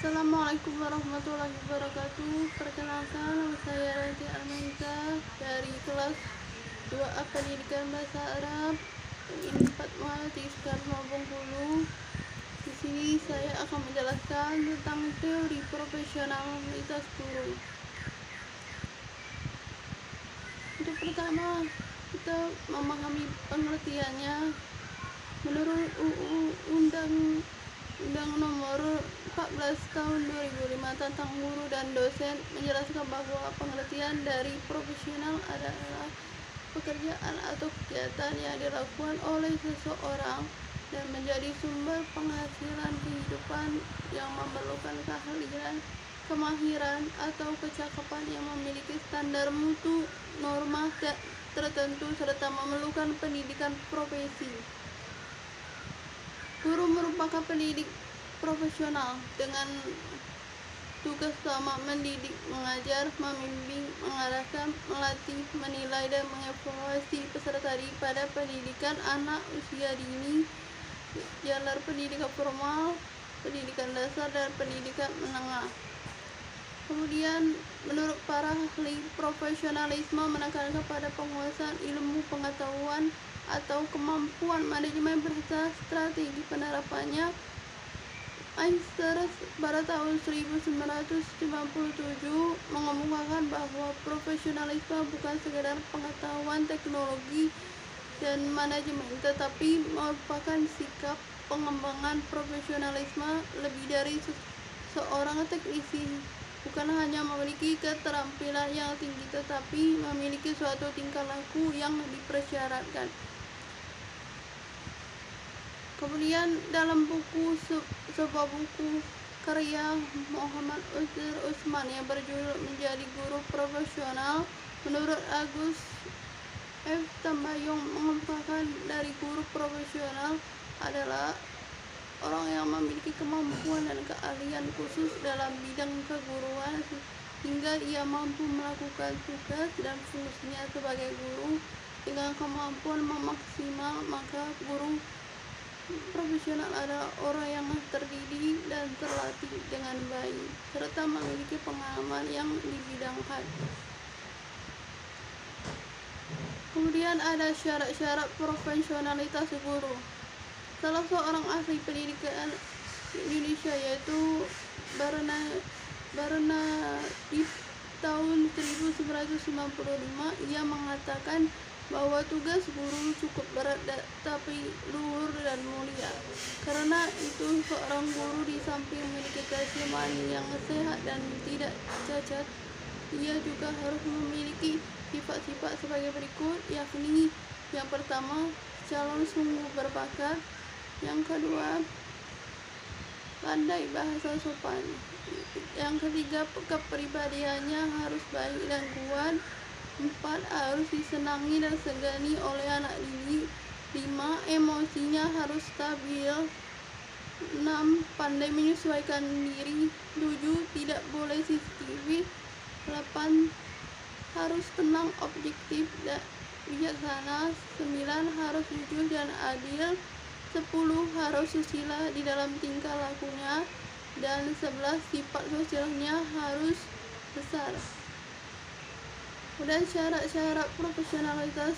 Assalamualaikum warahmatullahi wabarakatuh. Perkenalkan, nama saya Raja Almanza dari kelas 2A Pendidikan Bahasa Arab ini Fatwa di Soekarno Bengkulu. Di sini saya akan menjelaskan tentang teori profesionalitas guru. Untuk pertama, kita memahami pengertiannya. Menurut UU Undang Nomor 14 Tahun 2005 tentang guru dan dosen menjelaskan bahwa pengertian dari profesional adalah pekerjaan atau kegiatan yang dilakukan oleh seseorang dan menjadi sumber penghasilan kehidupan yang memerlukan keahlian, kemahiran, atau kecakapan yang memiliki standar mutu, norma tertentu, serta memerlukan pendidikan profesi. Guru merupakan pendidik profesional dengan tugas utama mendidik, mengajar, membimbing, mengarahkan, melatih, menilai, dan mengevaluasi peserta tadi pada pendidikan anak usia dini, jalur pendidikan formal, pendidikan dasar, dan pendidikan menengah. Kemudian, menurut para ahli, profesionalisme menekankan pada penguasaan ilmu pengetahuan atau kemampuan manajemen beserta strategi penerapannya. Eister pada tahun 1997 mengemukakan bahwa profesionalisme bukan sekedar pengetahuan teknologi dan manajemen, tetapi merupakan sikap pengembangan profesionalisme lebih dari seorang teknisi. Bukan hanya memiliki keterampilan yang tinggi, tetapi memiliki suatu tingkah laku yang dipersyaratkan. Kemudian dalam sebuah buku karya Muhammad Uzir Usman yang berjudul Menjadi Guru Profesional, menurut Agus F. Tambayong mengungkapkan dari guru profesional adalah orang yang memiliki kemampuan dan keahlian khusus dalam bidang keguruan hingga ia mampu melakukan tugas dan fungsinya sebagai guru dengan kemampuan memaksimal. Maka guru profesional adalah orang yang terdidik dan terlatih dengan baik serta memiliki pengalaman yang dibidangkan. Kemudian ada syarat-syarat profesionalitas guru. Salah seorang ahli pendidikan Indonesia yaitu Barnadif tahun 1995, ia mengatakan bahwa tugas guru cukup berat tapi luhur dan mulia. Karena itu seorang guru di samping memiliki kejiwaan yang sehat dan tidak cacat, ia juga harus memiliki sifat-sifat sebagai berikut, yakni yang pertama, calon sungguh berbakat. Yang kedua, pandai bahasa sopan. Yang ketiga, kepribadiannya harus baik dan kuat. 4. Harus disenangi dan segani oleh anak didik. 5. Emosinya harus stabil. 6. Pandai menyesuaikan diri. 7. Tidak boleh sensitif. 8. Harus tenang, objektif, dan bijaksana. 9. Harus jujur dan adil. 10. Harus susila di dalam tingkah lakunya. Dan 11. Sifat sosialnya harus besar. Kemudian syarat-syarat profesionalitas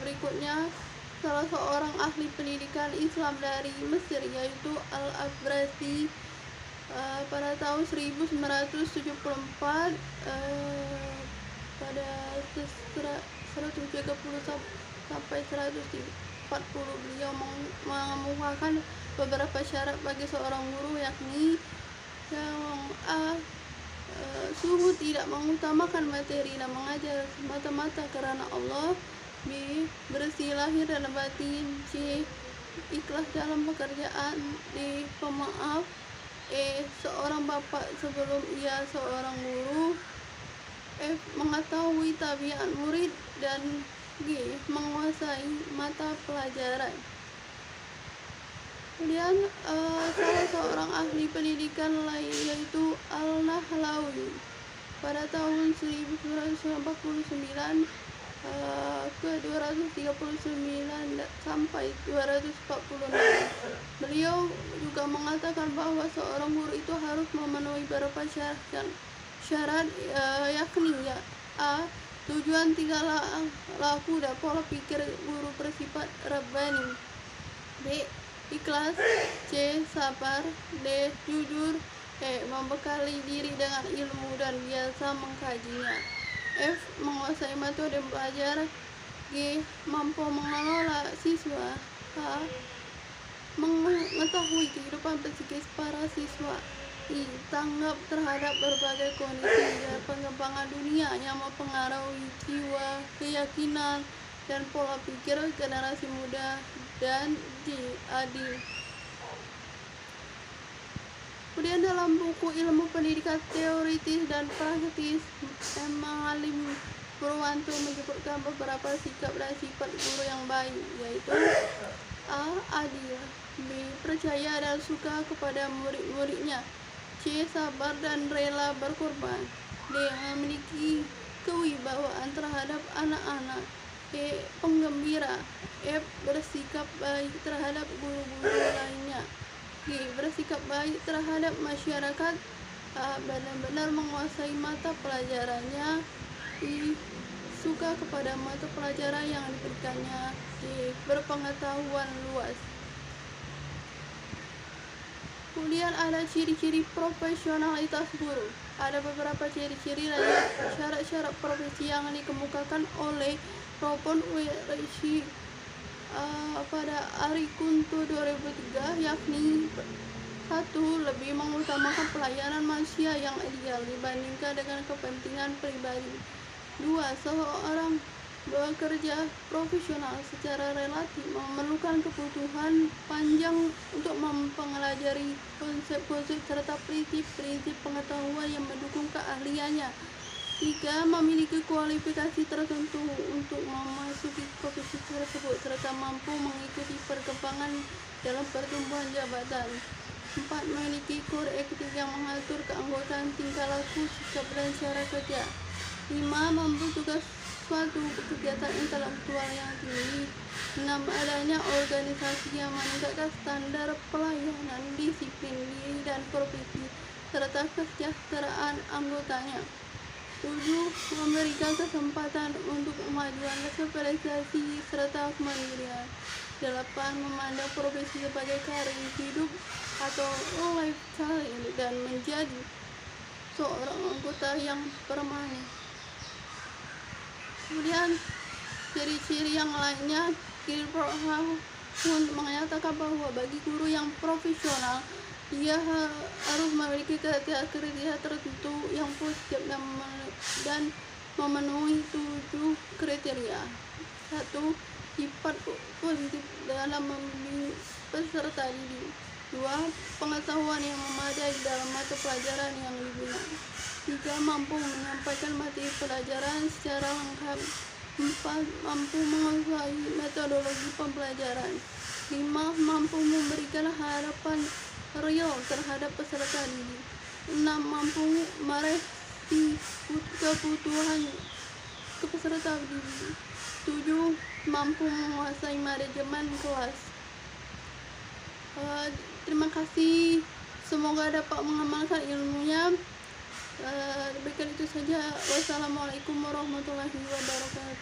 berikutnya, salah seorang ahli pendidikan Islam dari Mesir yaitu Al-Abrasi pada tahun 1974 pada 130 sampai 140 beliau mengemukakan beberapa syarat bagi seorang guru, yakni yang suhu tidak mengutamakan materi dan mengajar semata-mata karena Allah. B. Bersih lahir dan batin. C. Ikhlas dalam pekerjaan. D. Pemaaf. E. Seorang bapak sebelum ia seorang guru. F. Mengetahui tabiat murid. Dan G. Menguasai mata pelajaran. Kemudian salah seorang ahli pendidikan lain yaitu Al-Nahlawi pada tahun 1949 ke 239 sampai 246. Beliau juga mengatakan bahwa seorang guru itu harus memenuhi beberapa syarat, yakni A. Tujuan tingkah laku dan pola pikir guru bersifat rabbani. B. Ikhlas. C. Sabar. D. Jujur. E. Membekali diri dengan ilmu dan biasa mengkajinya. F. Menguasai metode belajar. G. Mampu mengelola siswa. H. Mengetahui kehidupan psikis para siswa. I. Tanggap terhadap berbagai kondisi dan pengembangan dunia yang mempengaruhi jiwa, keyakinan, dan pola pikir generasi muda. Dan D. Adil. Kemudian dalam buku Ilmu Pendidikan Teoritis dan Praktis, Mahalim Purwanto menyebutkan beberapa sikap dan sifat guru yang baik, yaitu A. Adil. B. Percaya dan suka kepada murid-muridnya. C. Sabar dan rela berkorban. D. Memiliki kewibawaan terhadap anak-anak. E. Penggembira. F. Bersikap baik terhadap guru-guru lainnya. G. Bersikap baik terhadap masyarakat. A. Benar-benar menguasai mata pelajarannya. I. Suka kepada mata pelajaran yang diberikannya. D. Berpengetahuan luas. Kemudian ada ciri-ciri profesionalitas guru. Ada beberapa ciri-ciri dan syarat-syarat profesi yang dikemukakan oleh Robert W. Rishi pada Arikunto 2003, yakni 1. Lebih mengutamakan pelayanan manusia yang ideal dibandingkan dengan kepentingan pribadi. 2. Seorang bekerja profesional secara relatif memerlukan kebutuhan panjang untuk mempelajari konsep-konsep serta prinsip-prinsip pengetahuan yang mendukung keahliannya. 3. Memiliki kualifikasi tertentu untuk memasuki profesi tersebut serta mampu mengikuti perkembangan dalam pertumbuhan jabatan. 4. Memiliki kode etik yang mengatur keanggotaan, tingkah laku, sikap, dan cara kerja. 5. Membutuhkan suatu kegiatan intelektual yang tinggi. 6. Adanya organisasi yang meningkatkan standar pelayanan, disiplin diri dan profesi, serta kesejahteraan anggotanya. 7. Memberikan kesempatan untuk kemajuan, spesialisasi, serta kemandirian. 8. Memandang profesi sebagai karir hidup atau lifestyle dan menjadi seorang anggota yang permanen. Kemudian ciri-ciri yang lainnya, Kilbraham pun menyatakan bahwa bagi guru yang profesional, dia harus memiliki kriteria tertentu yang positif dan memenuhi 7 kriteria. 1. Sifat positif dalam membimbing peserta didik. 2. Pengetahuan yang memadai dalam mata pelajaran yang dibina. 3. Mampu menyampaikan materi pelajaran secara lengkap. 4. Mampu menguasai metodologi pembelajaran. 5. Mampu memberikan harapan real terhadap peserta didik. 6. Mampu merespon kebutuhan peserta didik. 7. Mampu menguasai manajemen kelas. Terima kasih, semoga dapat mengamalkan ilmunya. Demikian itu saja. Wassalamualaikum warahmatullahi wabarakatuh.